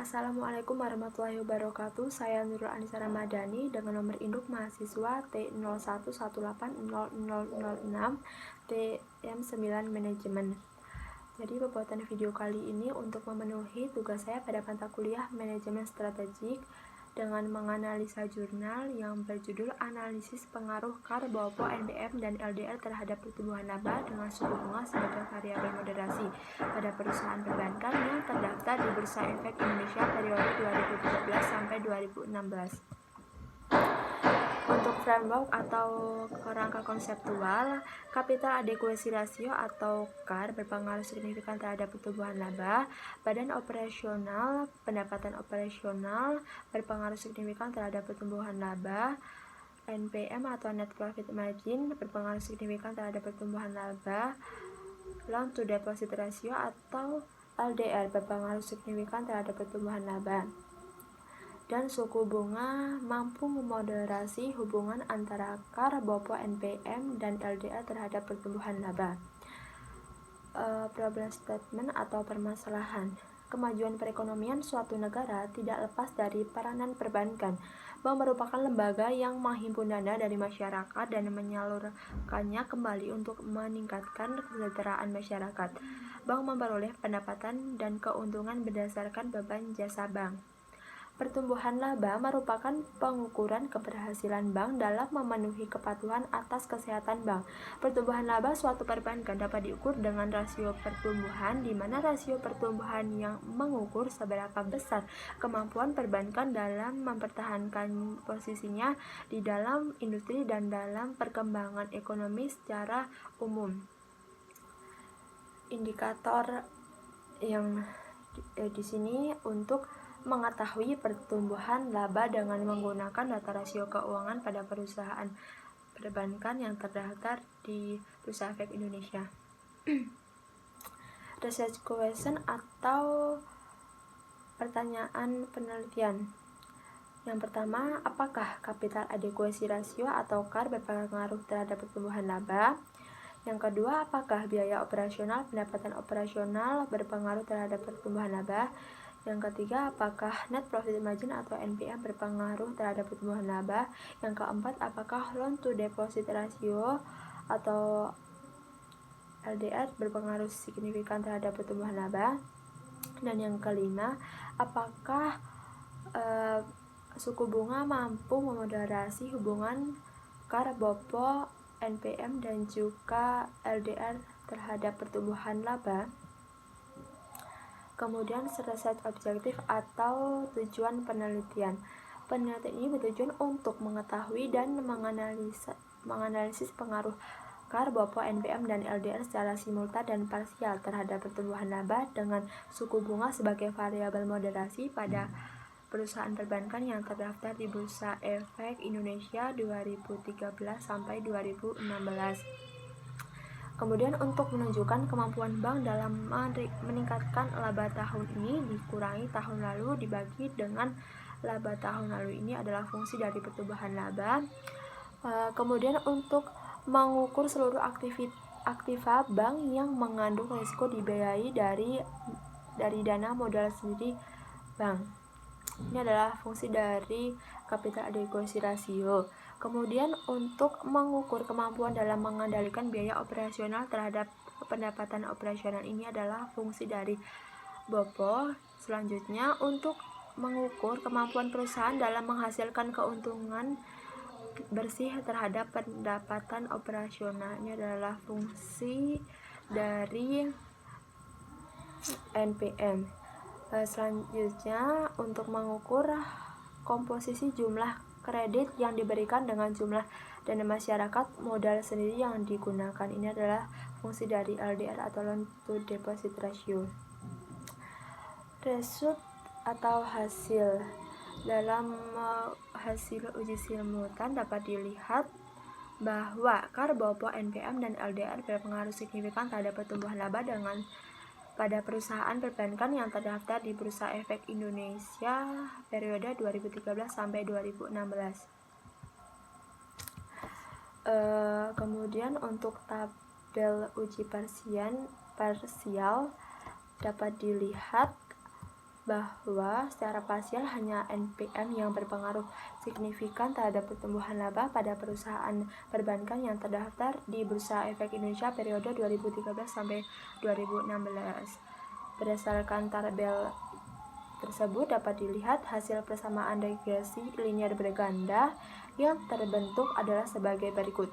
Assalamualaikum warahmatullahi wabarakatuh. Saya Nurul Anissa Ramadhani dengan nomor induk mahasiswa T01180006 TM9 Manajemen. Jadi pembuatan video kali ini untuk memenuhi tugas saya pada mata kuliah Manajemen Strategik dengan menganalisa jurnal yang berjudul Analisis Pengaruh KAR, BOPO, NPM, dan LDR terhadap pertumbuhan laba dengan suku bunga sebagai variabel moderasi pada perusahaan perbankan yang terdaftar di Bursa Efek Indonesia periode 2013 sampai 2016. Untuk framework atau kerangka konseptual, capital adequacy ratio atau CAR berpengaruh signifikan terhadap pertumbuhan laba. Badan operasional, pendapatan operasional berpengaruh signifikan terhadap pertumbuhan laba. NPM atau net profit margin berpengaruh signifikan terhadap pertumbuhan laba. Loan to deposit ratio atau LDR berpengaruh signifikan terhadap pertumbuhan laba. Dan suku bunga mampu memoderasi hubungan antara KAR, BOPO, NPM, dan LDR terhadap pertumbuhan laba. Problem statement atau permasalahan. Kemajuan perekonomian suatu negara tidak lepas dari peranan perbankan. Bank merupakan lembaga yang menghimpun dana dari masyarakat dan menyalurkannya kembali untuk meningkatkan kesejahteraan masyarakat. Bank memperoleh pendapatan dan keuntungan berdasarkan beban jasa bank. Pertumbuhan laba merupakan pengukuran keberhasilan bank dalam memenuhi kepatuhan atas kesehatan bank. Pertumbuhan laba suatu perbankan dapat diukur dengan rasio pertumbuhan, di mana rasio pertumbuhan yang mengukur seberapa besar kemampuan perbankan dalam mempertahankan posisinya di dalam industri dan dalam perkembangan ekonomi secara umum. Indikator yang di sini untuk mengetahui pertumbuhan laba dengan menggunakan data rasio keuangan pada perusahaan perbankan yang terdaftar di Bursa Efek Indonesia. Research question atau pertanyaan penelitian. Yang pertama, apakah capital adequacy ratio atau CAR berpengaruh terhadap pertumbuhan laba? Yang kedua, apakah biaya operasional, pendapatan operasional berpengaruh terhadap pertumbuhan laba? Yang ketiga, apakah net profit margin atau NPM berpengaruh terhadap pertumbuhan laba? Yang keempat, apakah loan to deposit ratio atau LDR berpengaruh signifikan terhadap pertumbuhan laba? Dan yang kelima, apakah suku bunga mampu memoderasi hubungan KAR, BOPO, NPM, dan juga LDR terhadap pertumbuhan laba? Kemudian research objektif atau tujuan penelitian. Penelitian ini bertujuan untuk mengetahui dan menganalisis pengaruh KAR, BOPO, NPM, dan LDR secara simultan dan parsial terhadap pertumbuhan laba dengan suku bunga sebagai variabel moderasi pada perusahaan perbankan yang terdaftar di Bursa Efek Indonesia 2013 sampai 2016. Kemudian untuk menunjukkan kemampuan bank dalam meningkatkan laba tahun ini dikurangi tahun lalu dibagi dengan laba tahun lalu ini adalah fungsi dari pertumbuhan laba. Kemudian untuk mengukur seluruh aktiva bank yang mengandung risiko dibiayai dari dana modal sendiri bank. Ini adalah fungsi dari capital adequacy ratio. Kemudian untuk mengukur kemampuan dalam mengendalikan biaya operasional terhadap pendapatan operasional ini adalah fungsi dari BOPO. Selanjutnya untuk mengukur kemampuan perusahaan dalam menghasilkan keuntungan bersih terhadap pendapatan operasional ini adalah fungsi dari NPM. Selanjutnya untuk mengukur komposisi jumlah kredit yang diberikan dengan jumlah dana masyarakat modal sendiri yang digunakan ini adalah fungsi dari LDR atau loan to deposit ratio. Result atau hasil. Dalam hasil uji simultan dapat dilihat bahwa KAR, BOPO, NPM, dan LDR berpengaruh signifikan terhadap pertumbuhan laba dengan pada perusahaan perbankan yang terdaftar di Bursa Efek Indonesia periode 2013 sampai 2016. Kemudian untuk tabel uji parsial dapat dilihat bahwa secara parsial hanya NPM yang berpengaruh signifikan terhadap pertumbuhan laba pada perusahaan perbankan yang terdaftar di Bursa Efek Indonesia periode 2013 sampai 2016. Berdasarkan tabel tersebut dapat dilihat hasil persamaan regresi linear berganda yang terbentuk adalah sebagai berikut.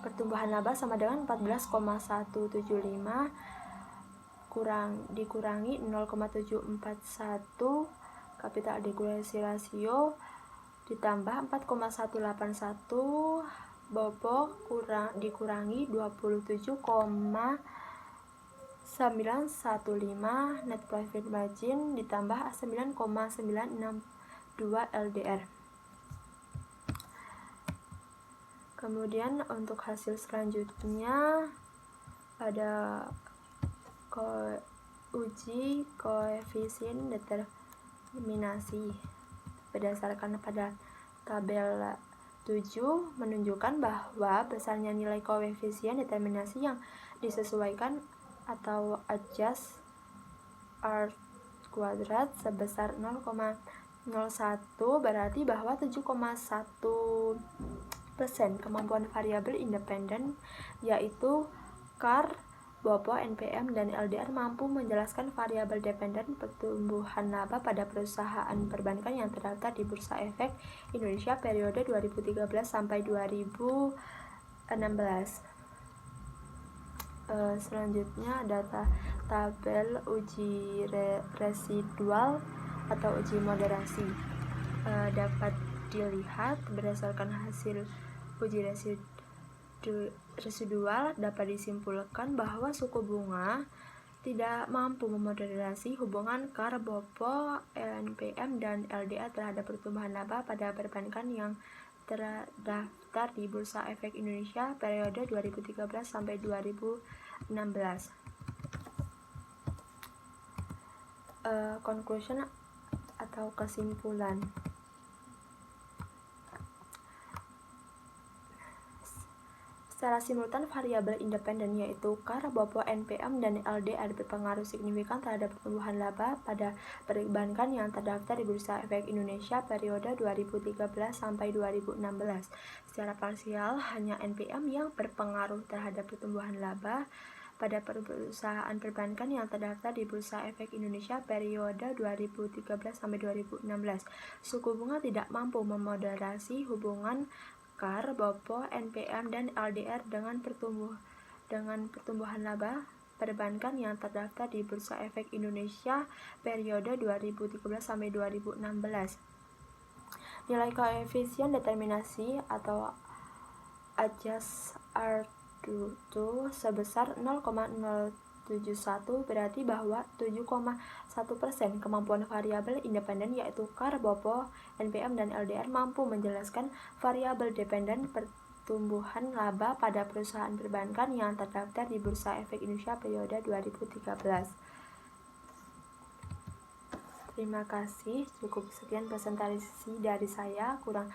Pertumbuhan laba sama dengan 14,175 dikurangi 0,741 capital adequacy ratio ditambah 4,181 dikurangi 27,915 net profit margin ditambah 9,962 LDR. Kemudian untuk hasil selanjutnya ada uji koefisien determinasi. Berdasarkan pada tabel 7 menunjukkan bahwa besarnya nilai koefisien determinasi yang disesuaikan atau adjust R kuadrat sebesar 0,01 berarti bahwa 7,1% kemampuan variabel independen yaitu CAR, BOPO, NPM, dan LDR mampu menjelaskan variabel dependen pertumbuhan laba pada perusahaan perbankan yang terdaftar di Bursa Efek Indonesia periode 2013 sampai 2016. Selanjutnya data tabel uji residual atau uji moderasi. Dapat dilihat berdasarkan hasil uji residual dapat disimpulkan bahwa suku bunga tidak mampu memoderasi hubungan CAR, BOPO, NPM, dan LDR terhadap pertumbuhan laba pada perbankan yang terdaftar di Bursa Efek Indonesia periode 2013 sampai 2016. Conclusion atau kesimpulan. Secara simultan, variabel independen yaitu CAR, BOPO, NPM, dan LDR berpengaruh signifikan terhadap pertumbuhan laba pada perbankan yang terdaftar di Bursa Efek Indonesia periode 2013 sampai 2016. Secara parsial, hanya NPM yang berpengaruh terhadap pertumbuhan laba pada perusahaan perbankan yang terdaftar di Bursa Efek Indonesia periode 2013 sampai 2016. Suku bunga tidak mampu memoderasi hubungan CAR, BOPO, NPM, dan LDR dengan pertumbuhan laba perbankan yang terdaftar di Bursa Efek Indonesia periode 2013 sampai 2016. Nilai koefisien determinasi atau adjust R2 sebesar 0,071 berarti bahwa 7,1% kemampuan variabel independen yaitu CAR, BOPO, NPM, dan LDR mampu menjelaskan variabel dependen pertumbuhan laba pada perusahaan perbankan yang terdaftar di Bursa Efek Indonesia periode 2013. Terima kasih, cukup sekian presentasi dari saya. Kurang